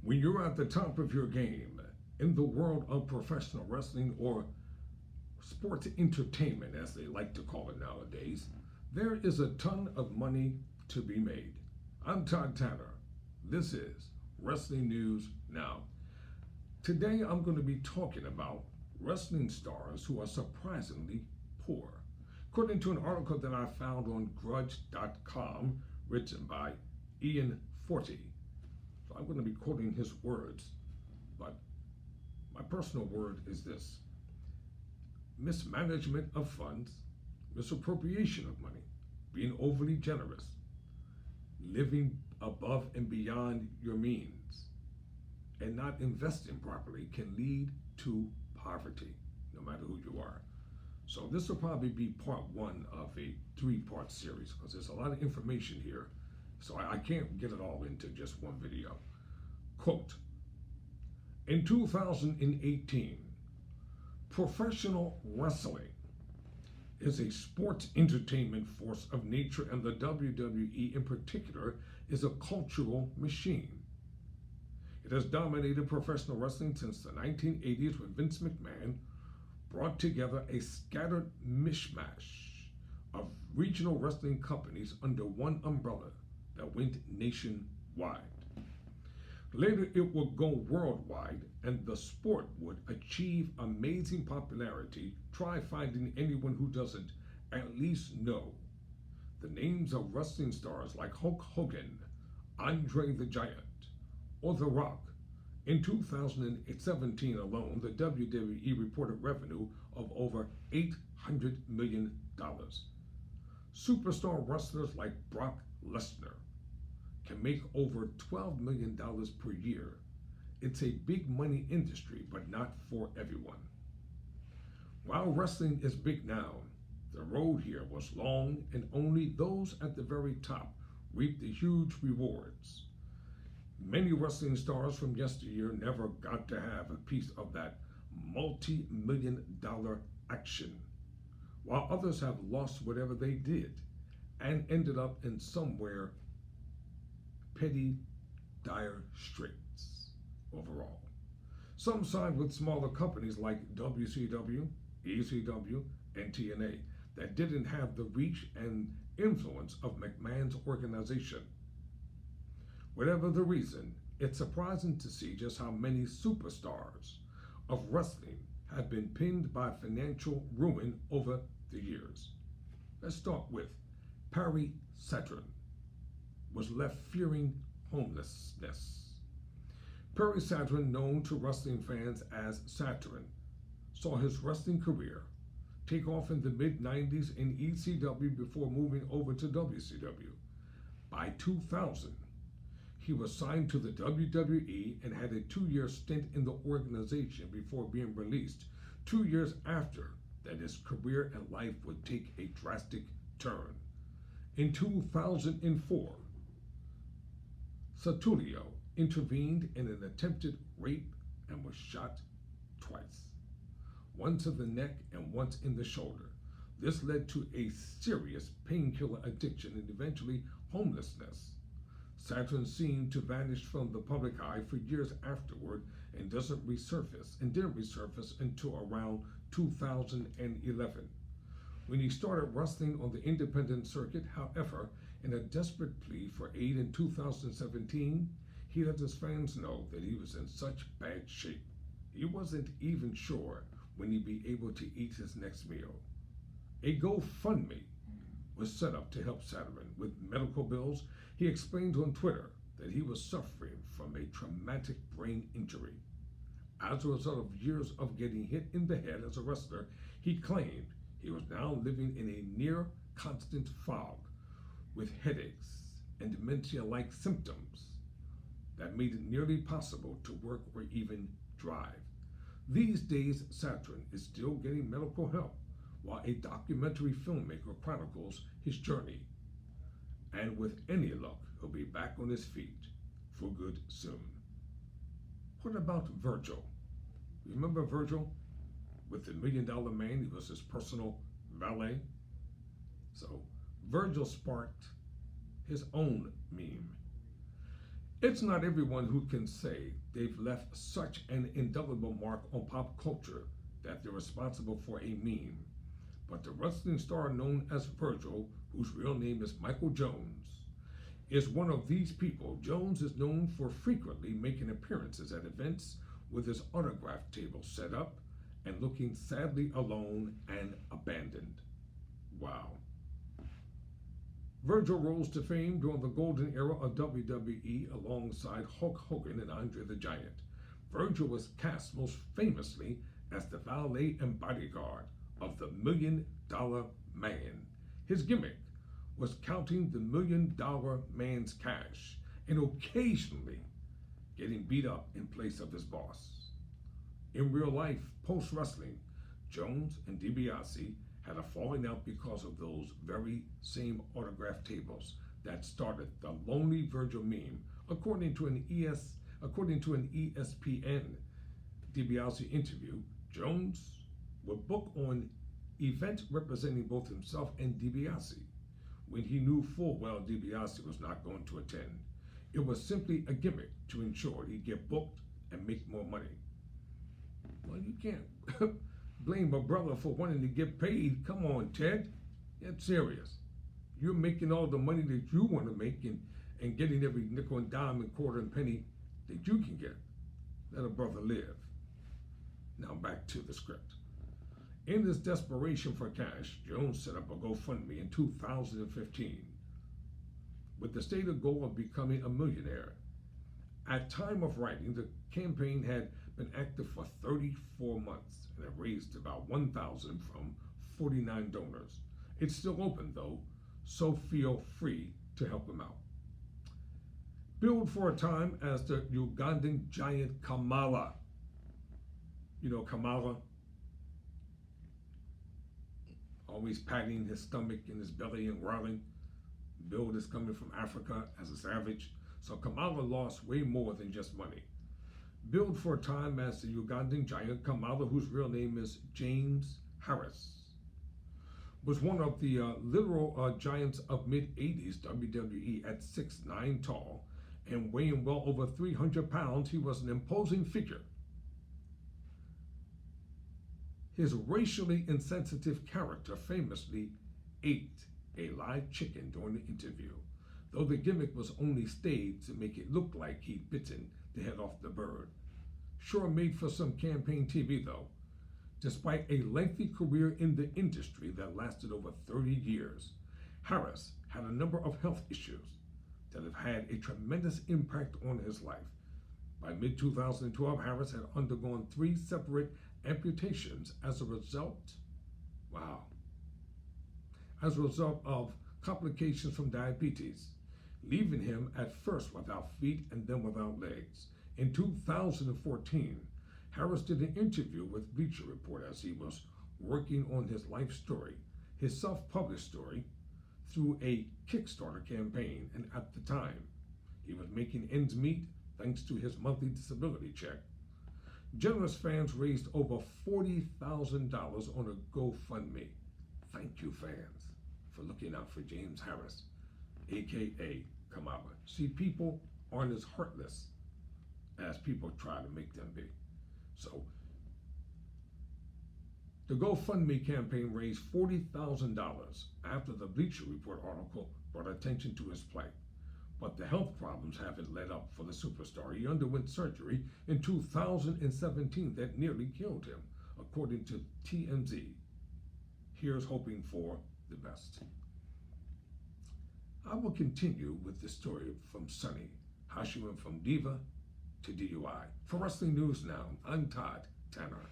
When you're at the top of your game in the world of professional wrestling or sports entertainment, as they like to call it nowadays, there is a ton of money to be made. I'm Todd Tanner. This is Wrestling News Now. Today I'm going to be talking about wrestling stars who are surprisingly poor. According to an article that I found on grudge.com, written by Ian Forte. So I'm going to be quoting his words, but my personal word is this: mismanagement of funds, misappropriation of money, being overly generous, living above and beyond your means, and not investing properly can lead to poverty, no matter who you are. So this will probably be part one of a three-part series because there's a lot of information here. So I can't get it all into just one video. Quote, in 2018, professional wrestling is a sports entertainment force of nature, and the WWE in particular is a cultural machine. It has dominated professional wrestling since the 1980s when Vince McMahon brought together a scattered mishmash of regional wrestling companies under one umbrella that went nationwide. Later it would go worldwide and the sport would achieve amazing popularity. Try finding anyone who doesn't at least know the names of wrestling stars like Hulk Hogan, Andre the Giant, or The Rock. In 2017 alone, the WWE reported revenue of over $800 million. Superstar wrestlers like Brock Lesnar can make over $12 million per year. It's a big money industry, but not for everyone. While wrestling is big now, the road here was long, and only those at the very top reaped the huge rewards. Many wrestling stars from yesteryear never got to have a piece of that multi-million-dollar action, while others have lost whatever they did and ended up in somewhere petty, dire straits overall. Some signed with smaller companies like WCW, ECW, and TNA that didn't have the reach and influence of McMahon's organization. Whatever the reason, it's surprising to see just how many superstars of wrestling have been pinned by financial ruin over the years. Let's start with Perry Saturn was left fearing homelessness. Perry Saturn, known to wrestling fans as Saturn, saw his wrestling career take off in the mid-90s in ECW before moving over to WCW. By 2000, he was signed to the WWE and had a 2-year stint in the organization before being released 2 years after that his career and life would take a drastic turn. In 2004, Satulio intervened in an attempted rape and was shot twice, once in the neck and once in the shoulder. This led to a serious painkiller addiction and eventually homelessness. Saturn seemed to vanish from the public eye for years afterward and didn't resurface until around 2011. When he started wrestling on the independent circuit, however, in a desperate plea for aid in 2017, he let his fans know that he was in such bad shape he wasn't even sure when he'd be able to eat his next meal. A GoFundMe was set up to help Saturn with medical bills. He explained on Twitter that he was suffering from a traumatic brain injury. As a result of years of getting hit in the head as a wrestler, he claimed he was now living in a near constant fog with headaches and dementia-like symptoms that made it nearly possible to work or even drive. These days, Saturn is still getting medical help while a documentary filmmaker chronicles his journey. And with any luck, he'll be back on his feet for good soon. What about Virgil? Remember Virgil? With the $1 Million Man, he was his personal valet. So Virgil sparked his own meme. It's not everyone who can say they've left such an indelible mark on pop culture that they're responsible for a meme. But the wrestling star known as Virgil, whose real name is Michael Jones, is one of these people. Jones is known for frequently making appearances at events with his autograph table set up and looking sadly alone and abandoned. Wow. Virgil rose to fame during the golden era of WWE alongside Hulk Hogan and Andre the Giant. Virgil was cast most famously as the valet and bodyguard of the $1 Million Man. His gimmick was counting the $1 Million Man's cash and occasionally getting beat up in place of his boss. In real life, post-wrestling, Jones and DiBiase had a falling out because of those very same autograph tables that started the Lonely Virgil meme, according to an ESPN DiBiase interview. Jones would book on events representing both himself and DiBiase when he knew full well DiBiase was not going to attend. It was simply a gimmick to ensure he'd get booked and make more money. Well, you can't blame a brother for wanting to get paid. Come on, Ted. Get serious. You're making all the money that you want to make and getting every nickel and dime and quarter and penny that you can get. Let a brother live. Now back to the script. In his desperation for cash, Jones set up a GoFundMe in 2015 with the stated goal of becoming a millionaire. At time of writing, the campaign had been active for 34 months and have raised about 1,000 from 49 donors. It's still open though, so feel free to help him out. Billed for a time as the Ugandan giant Kamala. You know Kamala? Always patting his stomach and his belly and growling. Billed is coming from Africa as a savage, so Kamala lost way more than just money. Billed for a time as the Ugandan giant, Kamala, whose real name is James Harris, was one of the literal giants of mid-80s WWE at 6'9" tall and weighing well over 300 pounds. He was an imposing figure. His racially insensitive character famously ate a live chicken during the interview, though the gimmick was only staged to make it look like he'd bitten the head off the bird. Sure made for some campaign TV though. Despite a lengthy career in the industry that lasted over 30 years, Harris had a number of health issues that have had a tremendous impact on his life. By mid-2012, Harris had undergone 3 separate amputations as a result of complications from diabetes, leaving him at first without feet and then without legs. In 2014, Harris did an interview with Bleacher Report as he was working on his life story, his self-published story, through a Kickstarter campaign, and at the time, he was making ends meet thanks to his monthly disability check. Generous fans raised over $40,000 on a GoFundMe. Thank you, fans, for looking out for James Harris, aka Kamala. See, people aren't as heartless as people try to make them be. So, the GoFundMe campaign raised $40,000 after the Bleacher Report article brought attention to his plight. But the health problems haven't let up for the superstar. He underwent surgery in 2017 that nearly killed him, according to TMZ. Here's hoping for the best. I will continue with the story from Sunny, how she went from diva to DUI. For Wrestling News Now, I'm Todd Tanner.